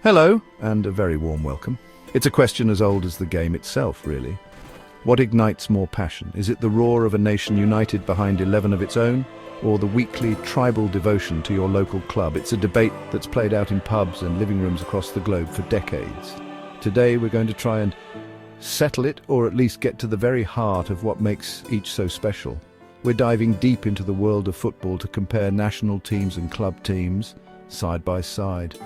Hello, and a very warm welcome. It's a question as old as the game itself, really. What ignites more passion? Is it the roar of a nation united behind 11 of its own, or the weekly tribal devotion to your local club? It's a debate that's played out in pubs and living rooms across the globe for decades. Today we're going to try and settle it, or at least get to the very heart of what makes each so special. We're diving deep into the world of football to compare national teams and club teams side by side.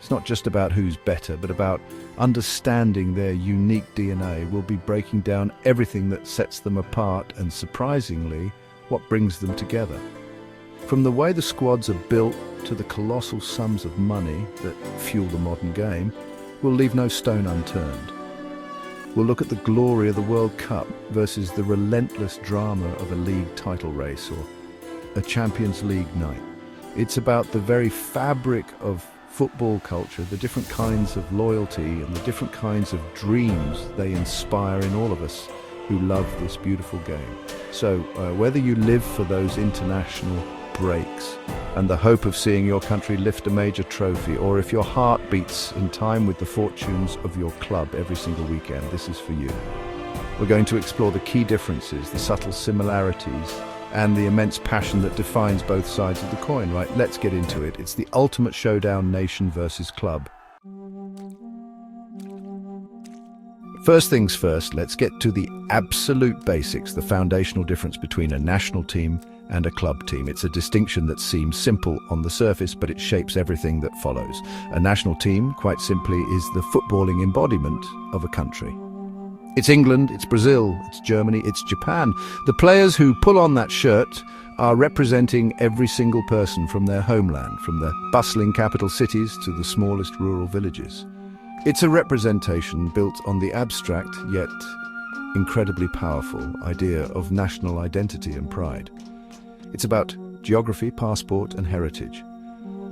It's not just about who's better, but about understanding their unique DNA. We'll be breaking down everything that sets them apart and, surprisingly, what brings them together. From the way the squads are built to the colossal sums of money that fuel the modern game, we'll leave no stone unturned. We'll look at the glory of the World Cup versus the relentless drama of a league title race or a Champions League night. It's about the very fabric of football culture, the different kinds of loyalty and the different kinds of dreams they inspire in all of us who love this beautiful game. So whether you live for those international breaks and the hope of seeing your country lift a major trophy, or if your heart beats in time with the fortunes of your club every single weekend, this is for you. We're going to explore the key differences, the subtle similarities, and the immense passion that defines both sides of the coin, right? Let's get into it. It's the ultimate showdown, nation versus club. First things first, let's get to the absolute basics, the foundational difference between a national team and a club team. It's a distinction that seems simple on the surface, but it shapes everything that follows. A national team, quite simply, is the footballing embodiment of a country. It's England, it's Brazil, it's Germany, it's Japan. The players who pull on that shirt are representing every single person from their homeland, from the bustling capital cities to the smallest rural villages. It's a representation built on the abstract, yet incredibly powerful idea of national identity and pride. It's about geography, passport, and heritage.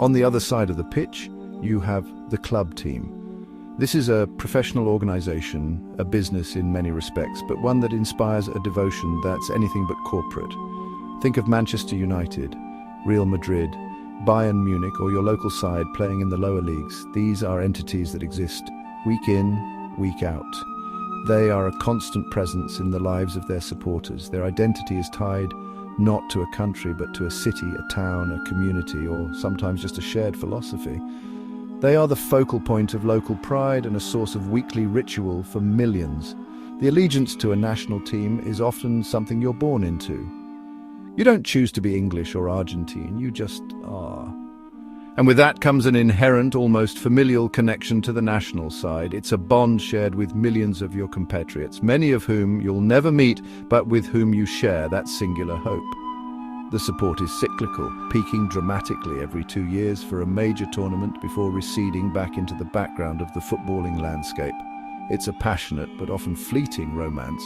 On the other side of the pitch, you have the club team. This is a professional organization, a business in many respects, but one that inspires a devotion that's anything but corporate. Think of Manchester United, Real Madrid, Bayern Munich, or your local side playing in the lower leagues. These are entities that exist week in, week out. They are a constant presence in the lives of their supporters. Their identity is tied not to a country, but to a city, a town, a community, or sometimes just a shared philosophy. They are the focal point of local pride and a source of weekly ritual for millions. The allegiance to a national team is often something you're born into. You don't choose to be English or Argentine, you just are. And with that comes an inherent, almost familial connection to the national side. It's a bond shared with millions of your compatriots, many of whom you'll never meet, but with whom you share that singular hope. The support is cyclical, peaking dramatically every 2 years for a major tournament before receding back into the background of the footballing landscape. It's a passionate but often fleeting romance.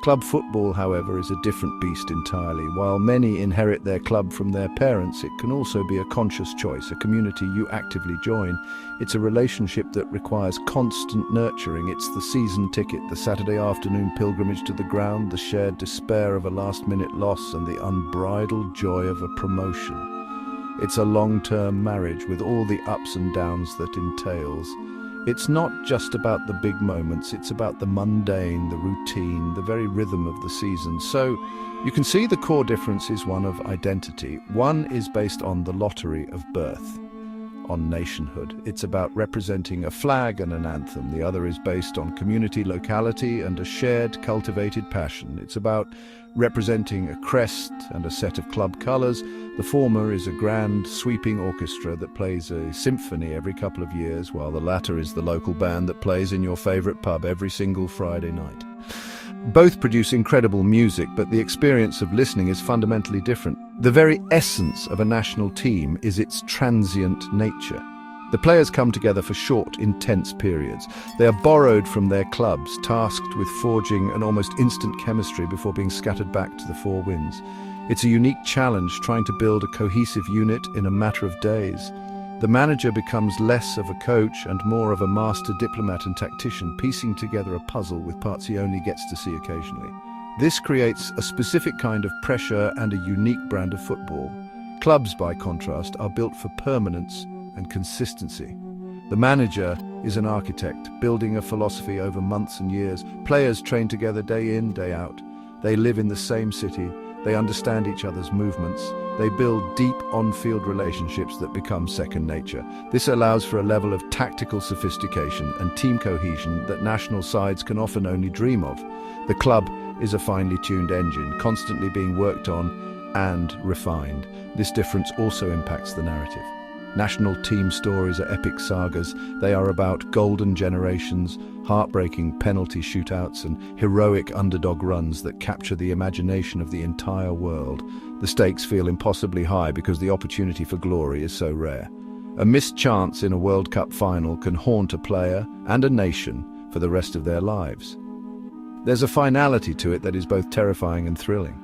Club football, however, is a different beast entirely. While many inherit their club from their parents, it can also be a conscious choice, a community you actively join. It's a relationship that requires constant nurturing. It's the season ticket, the Saturday afternoon pilgrimage to the ground, the shared despair of a last-minute loss, and the unbridled joy of a promotion. It's a long-term marriage with all the ups and downs that entails. It's not just about the big moments, it's about the mundane, the routine, the very rhythm of the season. So you can see the core difference is one of identity. One is based on the lottery of birth, on nationhood. It's about representing a flag and an anthem. The other is based on community, locality, and a shared, cultivated passion. It's about representing a crest and a set of club colours. The former is a grand, sweeping orchestra that plays a symphony every couple of years, while the latter is the local band that plays in your favourite pub every single Friday night. Both produce incredible music, but the experience of listening is fundamentally different. The very essence of a national team is its transient nature. The players come together for short, intense periods. They are borrowed from their clubs, tasked with forging an almost instant chemistry before being scattered back to the four winds. It's a unique challenge trying to build a cohesive unit in a matter of days. The manager becomes less of a coach and more of a master diplomat and tactician, piecing together a puzzle with parts he only gets to see occasionally. This creates a specific kind of pressure and a unique brand of football. Clubs, by contrast, are built for permanence and consistency. The manager is an architect, building a philosophy over months and years. Players train together day in, day out. They live in the same city. They understand each other's movements. They build deep on-field relationships that become second nature. This allows for a level of tactical sophistication and team cohesion that national sides can often only dream of. The club is a finely tuned engine, constantly being worked on and refined. This difference also impacts the narrative. National team stories are epic sagas. They are about golden generations, heartbreaking penalty shootouts, and heroic underdog runs that capture the imagination of the entire world. The stakes feel impossibly high because the opportunity for glory is so rare. A missed chance in a World Cup final can haunt a player and a nation for the rest of their lives. There's a finality to it that is both terrifying and thrilling.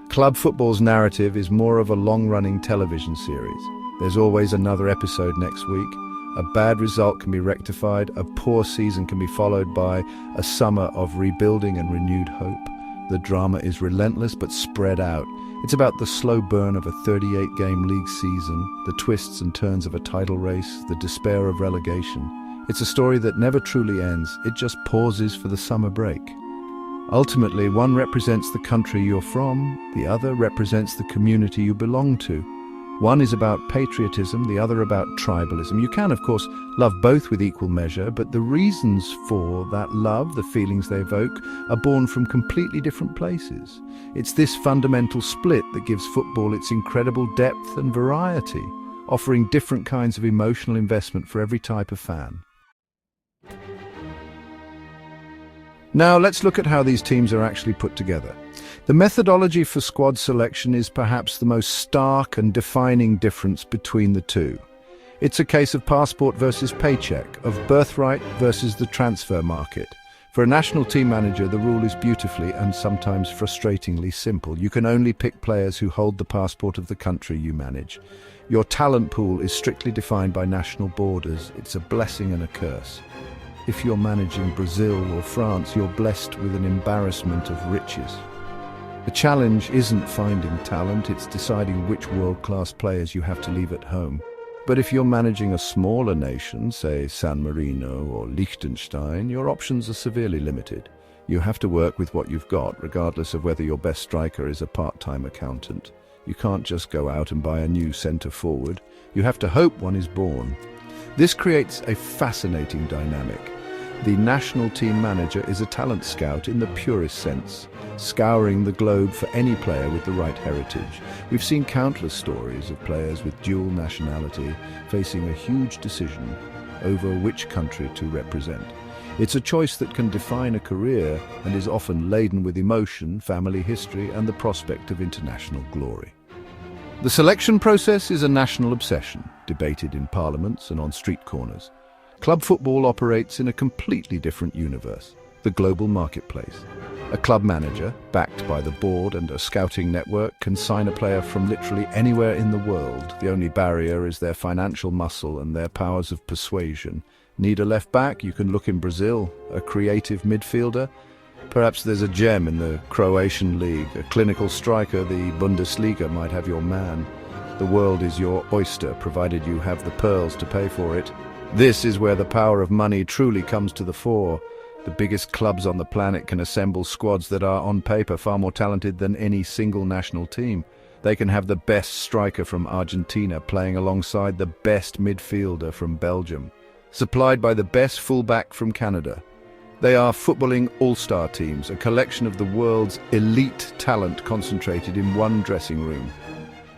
Club football's narrative is more of a long-running television series. There's always another episode next week. A bad result can be rectified, a poor season can be followed by a summer of rebuilding and renewed hope. The drama is relentless but spread out. It's about the slow burn of a 38-game league season, the twists and turns of a title race, the despair of relegation. It's a story that never truly ends, it just pauses for the summer break. Ultimately, one represents the country you're from, the other represents the community you belong to. One is about patriotism, the other about tribalism. You can, of course, love both with equal measure, but the reasons for that love, the feelings they evoke, are born from completely different places. It's this fundamental split that gives football its incredible depth and variety, offering different kinds of emotional investment for every type of fan. Now let's look at how these teams are actually put together. The methodology for squad selection is perhaps the most stark and defining difference between the two. It's a case of passport versus paycheck, of birthright versus the transfer market. For a national team manager, the rule is beautifully and sometimes frustratingly simple. You can only pick players who hold the passport of the country you manage. Your talent pool is strictly defined by national borders. It's a blessing and a curse. If you're managing Brazil or France, you're blessed with an embarrassment of riches. The challenge isn't finding talent, it's deciding which world-class players you have to leave at home. But if you're managing a smaller nation, say San Marino or Liechtenstein, your options are severely limited. You have to work with what you've got, regardless of whether your best striker is a part-time accountant. You can't just go out and buy a new centre-forward. You have to hope one is born. This creates a fascinating dynamic. The national team manager is a talent scout in the purest sense, scouring the globe for any player with the right heritage. We've seen countless stories of players with dual nationality facing a huge decision over which country to represent. It's a choice that can define a career and is often laden with emotion, family history, and the prospect of international glory. The selection process is a national obsession, debated in parliaments and on street corners. Club football operates in a completely different universe, the global marketplace. A club manager, backed by the board and a scouting network, can sign a player from literally anywhere in the world. The only barrier is their financial muscle and their powers of persuasion. Need a left back? You can look in Brazil. A creative midfielder? Perhaps there's a gem in the Croatian league. A clinical striker, the Bundesliga, might have your man. The world is your oyster, provided you have the pearls to pay for it. This is where the power of money truly comes to the fore. The biggest clubs on the planet can assemble squads that are, on paper, far more talented than any single national team. They can have the best striker from Argentina playing alongside the best midfielder from Belgium, supplied by the best fullback from Canada. They are footballing all-star teams, a collection of the world's elite talent concentrated in one dressing room.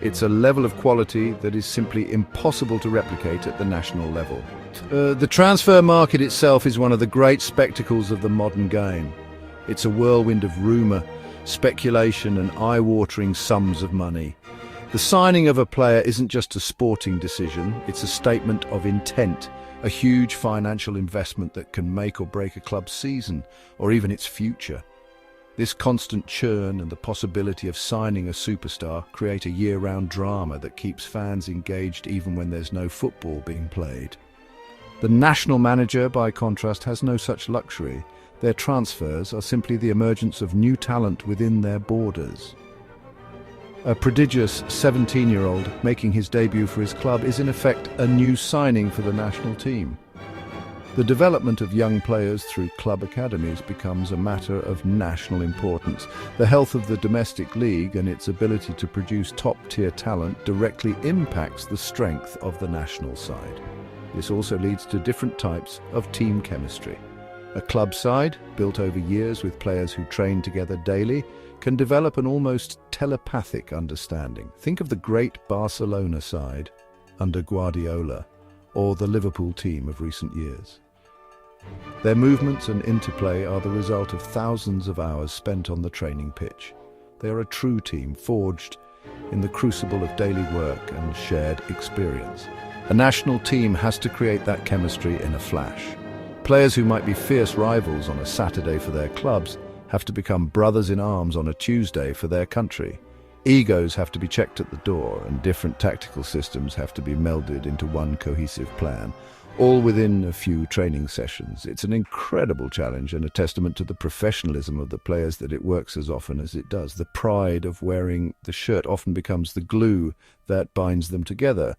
It's a level of quality that is simply impossible to replicate at the national level. The transfer market itself is one of the great spectacles of the modern game. It's a whirlwind of rumour, speculation and eye-watering sums of money. The signing of a player isn't just a sporting decision, it's a statement of intent, a huge financial investment that can make or break a club's season, or even its future. This constant churn and the possibility of signing a superstar create a year-round drama that keeps fans engaged even when there's no football being played. The national manager, by contrast, has no such luxury. Their transfers are simply the emergence of new talent within their borders. A prodigious 17-year-old making his debut for his club is in effect a new signing for the national team. The development of young players through club academies becomes a matter of national importance. The health of the domestic league and its ability to produce top-tier talent directly impacts the strength of the national side. This also leads to different types of team chemistry. A club side, built over years with players who train together daily, can develop an almost telepathic understanding. Think of the great Barcelona side under Guardiola, or the Liverpool team of recent years. Their movements and interplay are the result of thousands of hours spent on the training pitch. They are a true team, forged in the crucible of daily work and shared experience. A national team has to create that chemistry in a flash. Players who might be fierce rivals on a Saturday for their clubs have to become brothers in arms on a Tuesday for their country. Egos have to be checked at the door, and different tactical systems have to be melded into one cohesive plan, all within a few training sessions. It's an incredible challenge and a testament to the professionalism of the players that it works as often as it does. The pride of wearing the shirt often becomes the glue that binds them together.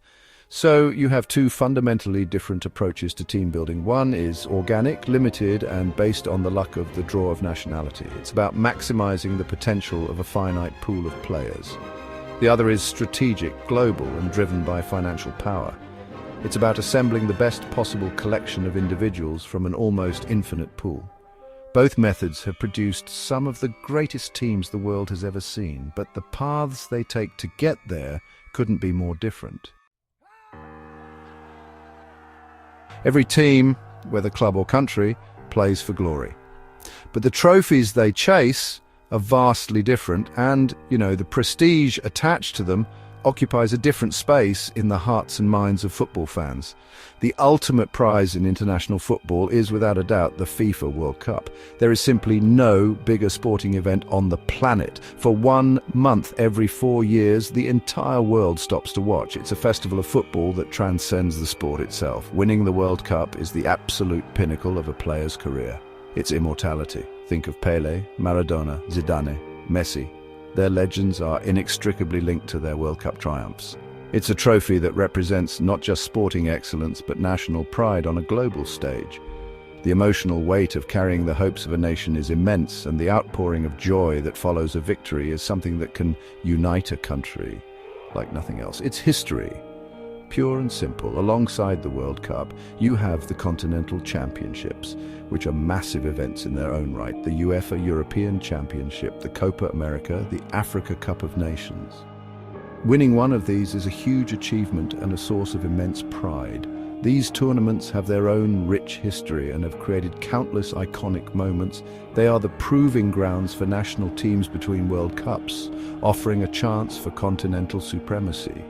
So you have two fundamentally different approaches to team building. One is organic, limited, and based on the luck of the draw of nationality. It's about maximizing the potential of a finite pool of players. The other is strategic, global, and driven by financial power. It's about assembling the best possible collection of individuals from an almost infinite pool. Both methods have produced some of the greatest teams the world has ever seen, but the paths they take to get there couldn't be more different. Every team, whether club or country, plays for glory. But the trophies they chase are vastly different, and, the prestige attached to them occupies a different space in the hearts and minds of football fans. The ultimate prize in international football is, without a doubt, the FIFA World Cup. There is simply no bigger sporting event on the planet. For 1 month every 4 years, the entire world stops to watch. It's a festival of football that transcends the sport itself. Winning the World Cup is the absolute pinnacle of a player's career. It's immortality. Think of Pelé, Maradona, Zidane, Messi. Their legends are inextricably linked to their World Cup triumphs. It's a trophy that represents not just sporting excellence, but national pride on a global stage. The emotional weight of carrying the hopes of a nation is immense, and the outpouring of joy that follows a victory is something that can unite a country like nothing else. It's history, pure and simple. Alongside the World Cup, you have the Continental Championships, which are massive events in their own right. The UEFA European Championship, the Copa America, the Africa Cup of Nations. Winning one of these is a huge achievement and a source of immense pride. These tournaments have their own rich history and have created countless iconic moments. They are the proving grounds for national teams between World Cups, offering a chance for continental supremacy.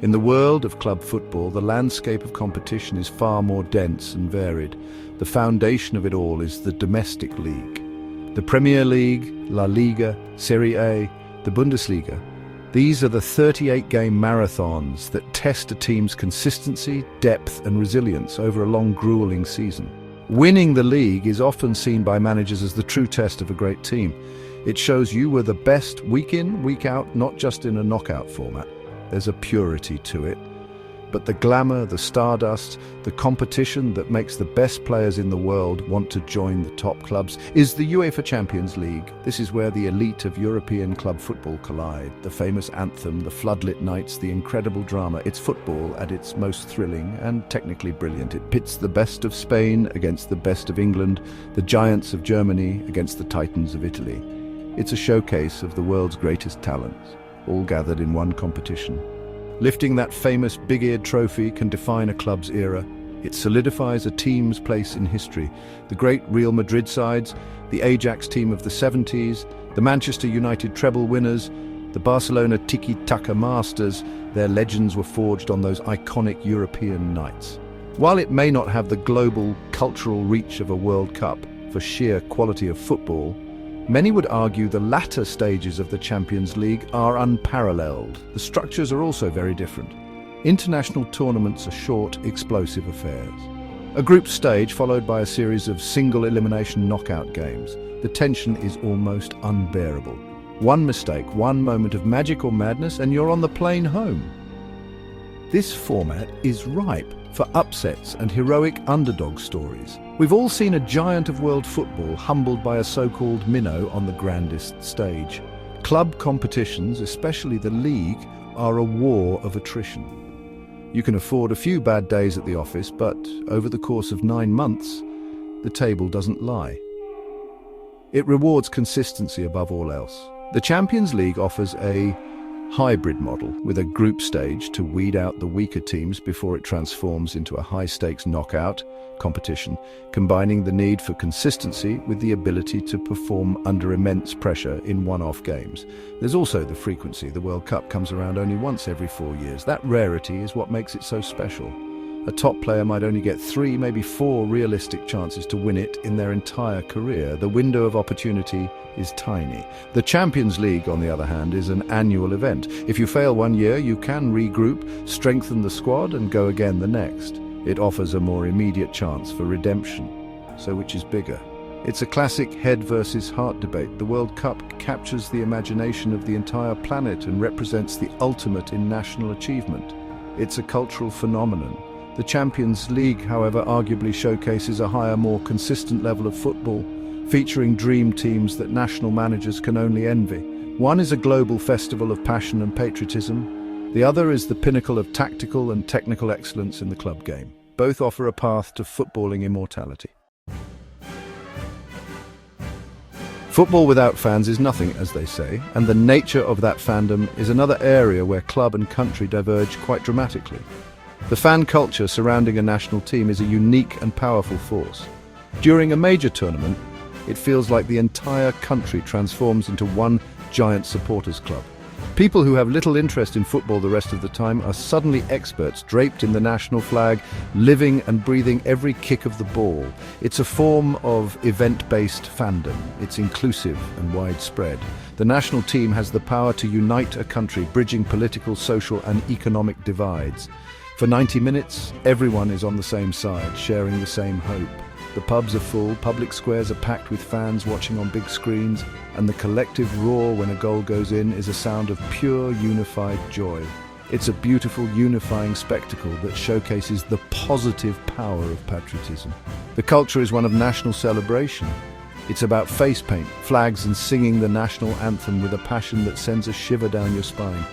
In the world of club football, the landscape of competition is far more dense and varied. The foundation of it all is the domestic league. The Premier League, La Liga, Serie A, the Bundesliga. These are the 38-game marathons that test a team's consistency, depth, and resilience over a long, grueling season. Winning the league is often seen by managers as the true test of a great team. It shows you were the best week in, week out, not just in a knockout format. There's a purity to it. But the glamour, the stardust, the competition that makes the best players in the world want to join the top clubs is the UEFA Champions League. This is where the elite of European club football collide. The famous anthem, the floodlit nights, the incredible drama. It's football at its most thrilling and technically brilliant. It pits the best of Spain against the best of England, the giants of Germany against the titans of Italy. It's a showcase of the world's greatest talents, all gathered in one competition. Lifting that famous big-eared trophy can define a club's era. It solidifies a team's place in history. The great Real Madrid sides, the Ajax team of the 70s, the Manchester United treble winners, the Barcelona tiki-taka masters, their legends were forged on those iconic European nights. While it may not have the global cultural reach of a World Cup for sheer quality of football, many would argue the latter stages of the Champions League are unparalleled. The structures are also very different. International tournaments are short, explosive affairs. A group stage followed by a series of single-elimination knockout games. The tension is almost unbearable. One mistake, one moment of magic or madness, and you're on the plane home. This format is ripe for upsets and heroic underdog stories. We've all seen a giant of world football humbled by a so-called minnow on the grandest stage. Club competitions, especially the league, are a war of attrition. You can afford a few bad days at the office, but over the course of 9 months, the table doesn't lie. It rewards consistency above all else. The Champions League offers a hybrid model with a group stage to weed out the weaker teams before it transforms into a high-stakes knockout competition, combining the need for consistency with the ability to perform under immense pressure in one-off games. There's also the frequency. The World Cup comes around only once every 4 years. That rarity is what makes it so special. A top player might only get 3, maybe 4 realistic chances to win it in their entire career. The window of opportunity is tiny. The Champions League, on the other hand, is an annual event. If you fail one year, you can regroup, strengthen the squad, and go again the next. It offers a more immediate chance for redemption. So which is bigger? It's a classic head versus heart debate. The World Cup captures the imagination of the entire planet and represents the ultimate in national achievement. It's a cultural phenomenon. The Champions League, however, arguably showcases a higher, more consistent level of football, featuring dream teams that national managers can only envy. One is a global festival of passion and patriotism. The other is the pinnacle of tactical and technical excellence in the club game. Both offer a path to footballing immortality. Football without fans is nothing, as they say, and the nature of that fandom is another area where club and country diverge quite dramatically. The fan culture surrounding a national team is a unique and powerful force. During a major tournament, it feels like the entire country transforms into one giant supporters club. People who have little interest in football the rest of the time are suddenly experts, draped in the national flag, living and breathing every kick of the ball. It's a form of event-based fandom. It's inclusive and widespread. The national team has the power to unite a country, bridging political, social and economic divides. For 90 minutes, everyone is on the same side, sharing the same hope. The pubs are full, public squares are packed with fans watching on big screens, and the collective roar when a goal goes in is a sound of pure, unified joy. It's a beautiful, unifying spectacle that showcases the positive power of patriotism. The culture is one of national celebration. It's about face paint, flags, and singing the national anthem with a passion that sends a shiver down your spine.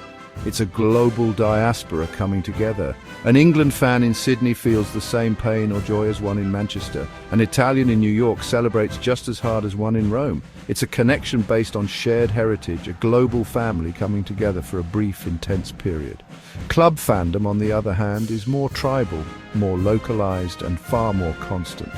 It's a global diaspora coming together. An England fan in Sydney feels the same pain or joy as one in Manchester. An Italian in New York celebrates just as hard as one in Rome. It's a connection based on shared heritage, a global family coming together for a brief, intense period. Club fandom, on the other hand, is more tribal, more localized, and far more constant.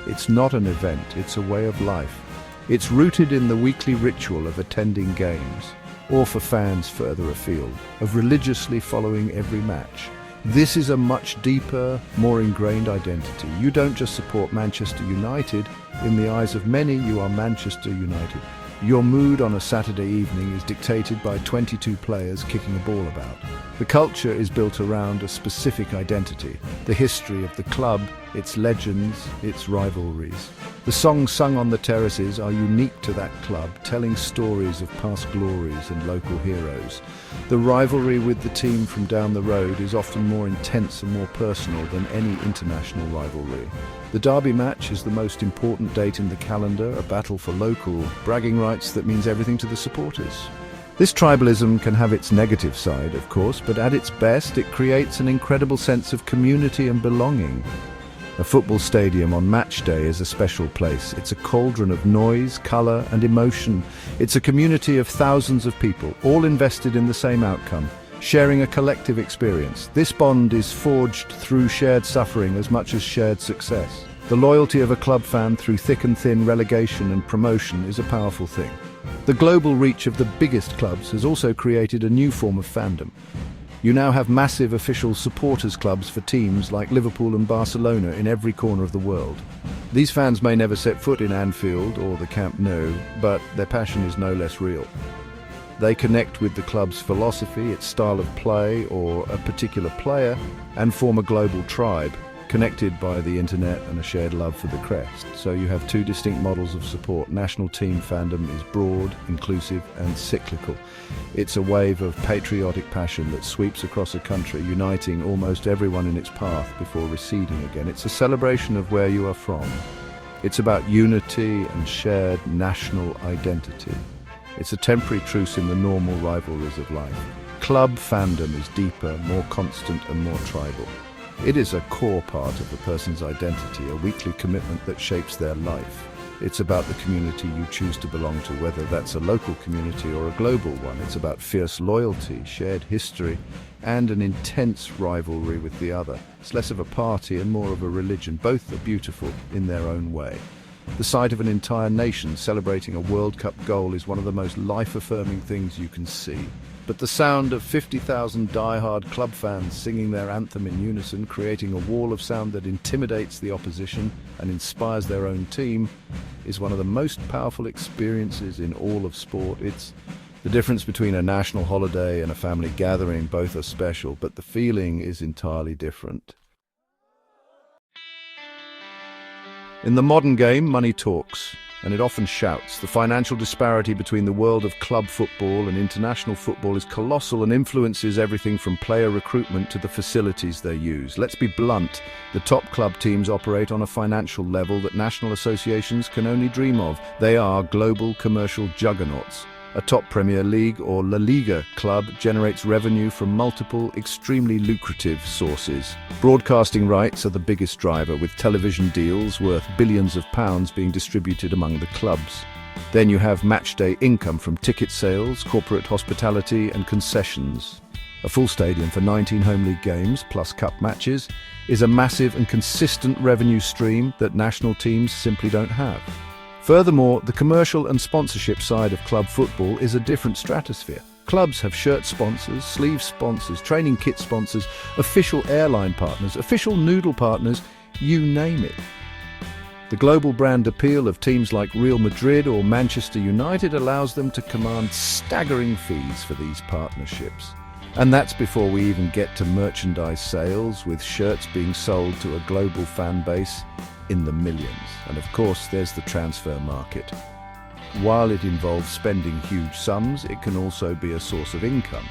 It's not an event, it's a way of life. It's rooted in the weekly ritual of attending games, or for fans further afield, of religiously following every match. This is a much deeper, more ingrained identity. You don't just support Manchester United. In the eyes of many, you are Manchester United. Your mood on a Saturday evening is dictated by 22 players kicking a ball about. The culture is built around a specific identity, the history of the club, its legends, its rivalries. The songs sung on the terraces are unique to that club, telling stories of past glories and local heroes. The rivalry with the team from down the road is often more intense and more personal than any international rivalry. The derby match is the most important date in the calendar, a battle for local bragging rights that means everything to the supporters. This tribalism can have its negative side, of course, but at its best it creates an incredible sense of community and belonging. A football stadium on match day is a special place. It's a cauldron of noise, colour and emotion. It's a community of thousands of people, all invested in the same outcome, sharing a collective experience. This bond is forged through shared suffering as much as shared success. The loyalty of a club fan through thick and thin, relegation and promotion is a powerful thing. The global reach of the biggest clubs has also created a new form of fandom. You now have massive official supporters clubs for teams like Liverpool and Barcelona in every corner of the world. These fans may never set foot in Anfield or the Camp Nou, but their passion is no less real. They connect with the club's philosophy, its style of play, or a particular player, and form a global tribe, connected by the internet and a shared love for the crest. So you have two distinct models of support. National team fandom is broad, inclusive, and cyclical. It's a wave of patriotic passion that sweeps across a country, uniting almost everyone in its path before receding again. It's a celebration of where you are from. It's about unity and shared national identity. It's a temporary truce in the normal rivalries of life. Club fandom is deeper, more constant, and more tribal. It is a core part of a person's identity, a weekly commitment that shapes their life. It's about the community you choose to belong to, whether that's a local community or a global one. It's about fierce loyalty, shared history, and an intense rivalry with the other. It's less of a party and more of a religion. Both are beautiful in their own way. The sight of an entire nation celebrating a World Cup goal is one of the most life-affirming things you can see. But the sound of 50,000 die-hard club fans singing their anthem in unison, creating a wall of sound that intimidates the opposition and inspires their own team, is one of the most powerful experiences in all of sport. It's the difference between a national holiday and a family gathering. Both are special, but the feeling is entirely different. In the modern game, money talks, and it often shouts. The financial disparity between the world of club football and international football is colossal and influences everything from player recruitment to the facilities they use. Let's be blunt, the top club teams operate on a financial level that national associations can only dream of. They are global commercial juggernauts. A top Premier League or La Liga club generates revenue from multiple, extremely lucrative sources. Broadcasting rights are the biggest driver, with television deals worth billions of pounds being distributed among the clubs. Then you have matchday income from ticket sales, corporate hospitality, and concessions. A full stadium for 19 home league games, plus cup matches, is a massive and consistent revenue stream that national teams simply don't have. Furthermore, the commercial and sponsorship side of club football is a different stratosphere. Clubs have shirt sponsors, sleeve sponsors, training kit sponsors, official airline partners, official noodle partners, you name it. The global brand appeal of teams like Real Madrid or Manchester United allows them to command staggering fees for these partnerships. And that's before we even get to merchandise sales, with shirts being sold to a global fan base in the millions. And of course, there's the transfer market. While it involves spending huge sums, it can also be a source of income.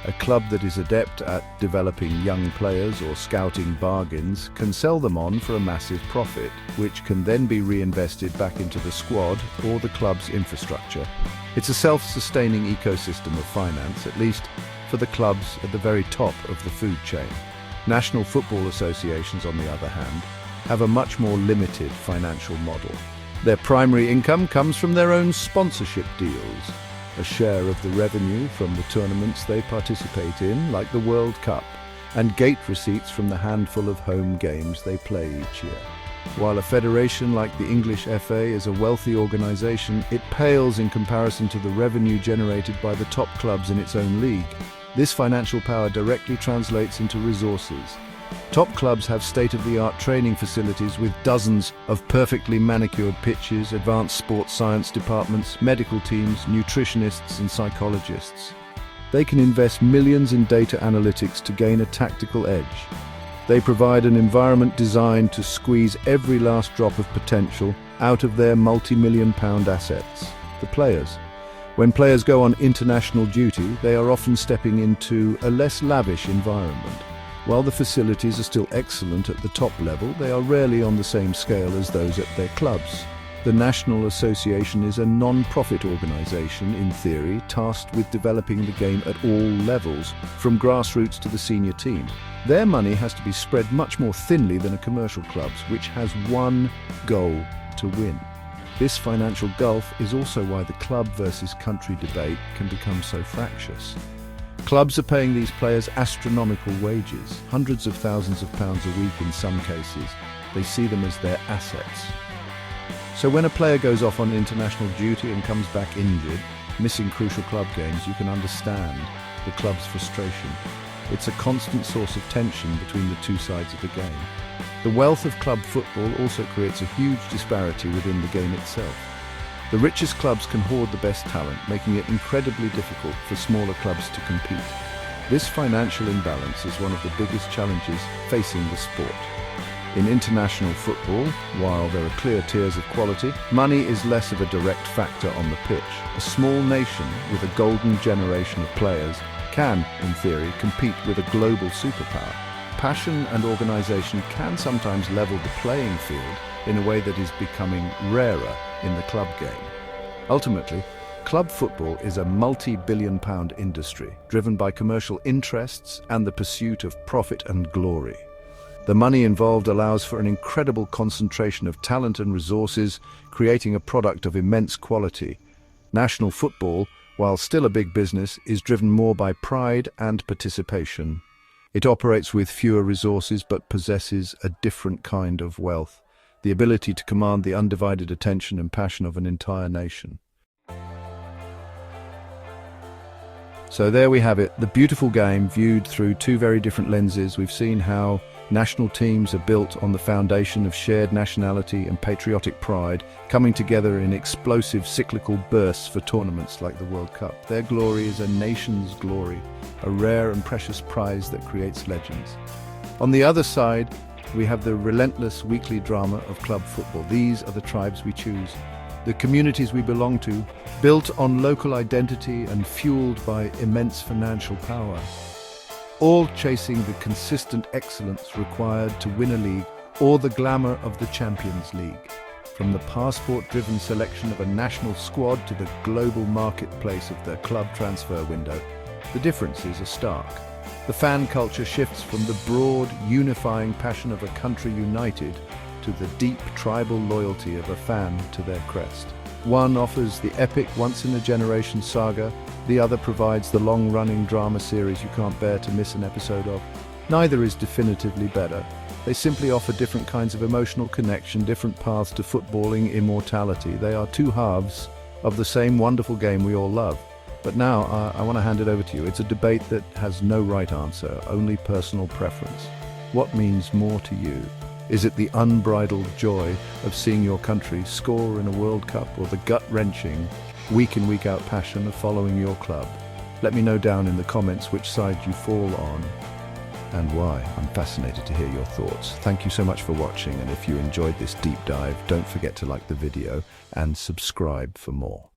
A club that is adept at developing young players or scouting bargains can sell them on for a massive profit, which can then be reinvested back into the squad or the club's infrastructure. It's a self-sustaining ecosystem of finance, at least for the clubs at the very top of the food chain. National football associations, on the other hand, have a much more limited financial model. Their primary income comes from their own sponsorship deals, a share of the revenue from the tournaments they participate in, like the World Cup, and gate receipts from the handful of home games they play each year. While a federation like the English FA is a wealthy organisation, it pales in comparison to the revenue generated by the top clubs in its own league. This financial power directly translates into resources. Top clubs have state-of-the-art training facilities with dozens of perfectly manicured pitches, advanced sports science departments, medical teams, nutritionists and psychologists. They can invest millions in data analytics to gain a tactical edge. They provide an environment designed to squeeze every last drop of potential out of their multi-million-pound assets, the players. When players go on international duty, they are often stepping into a less lavish environment. While the facilities are still excellent at the top level, they are rarely on the same scale as those at their clubs. The National Association is a non-profit organisation, in theory, tasked with developing the game at all levels, from grassroots to the senior team. Their money has to be spread much more thinly than a commercial club's, which has one goal: to win. This financial gulf is also why the club versus country debate can become so fractious. Clubs are paying these players astronomical wages, hundreds of thousands of pounds a week in some cases. They see them as their assets. So when a player goes off on international duty and comes back injured, missing crucial club games, you can understand the club's frustration. It's a constant source of tension between the two sides of the game. The wealth of club football also creates a huge disparity within the game itself. The richest clubs can hoard the best talent, making it incredibly difficult for smaller clubs to compete. This financial imbalance is one of the biggest challenges facing the sport. In international football, while there are clear tiers of quality, money is less of a direct factor on the pitch. A small nation with a golden generation of players can, in theory, compete with a global superpower. Passion and organization can sometimes level the playing field in a way that is becoming rarer in the club game. Ultimately, club football is a multi-billion-pound industry driven by commercial interests and the pursuit of profit and glory. The money involved allows for an incredible concentration of talent and resources, creating a product of immense quality. National football, while still a big business, is driven more by pride and participation. It operates with fewer resources but possesses a different kind of wealth, the ability to command the undivided attention and passion of an entire nation. So there we have it, the beautiful game viewed through two very different lenses. We've seen how national teams are built on the foundation of shared nationality and patriotic pride, coming together in explosive cyclical bursts for tournaments like the World Cup. Their glory is a nation's glory, a rare and precious prize that creates legends. On the other side, we have the relentless weekly drama of club football. These are the tribes we choose, the communities we belong to, built on local identity and fueled by immense financial power, all chasing the consistent excellence required to win a league or the glamour of the Champions League. From the passport-driven selection of a national squad to the global marketplace of the club transfer window, the differences are stark. The fan culture shifts from the broad, unifying passion of a country united to the deep tribal loyalty of a fan to their crest. One offers the epic once-in-a-generation saga, the other provides the long-running drama series you can't bear to miss an episode of. Neither is definitively better. They simply offer different kinds of emotional connection, different paths to footballing immortality. They are two halves of the same wonderful game we all love. But now, I want to hand it over to you. It's a debate that has no right answer, only personal preference. What means more to you? Is it the unbridled joy of seeing your country score in a World Cup, or the gut-wrenching, week-in, week-out passion of following your club? Let me know down in the comments which side you fall on and why. I'm fascinated to hear your thoughts. Thank you so much for watching, and if you enjoyed this deep dive, don't forget to like the video and subscribe for more.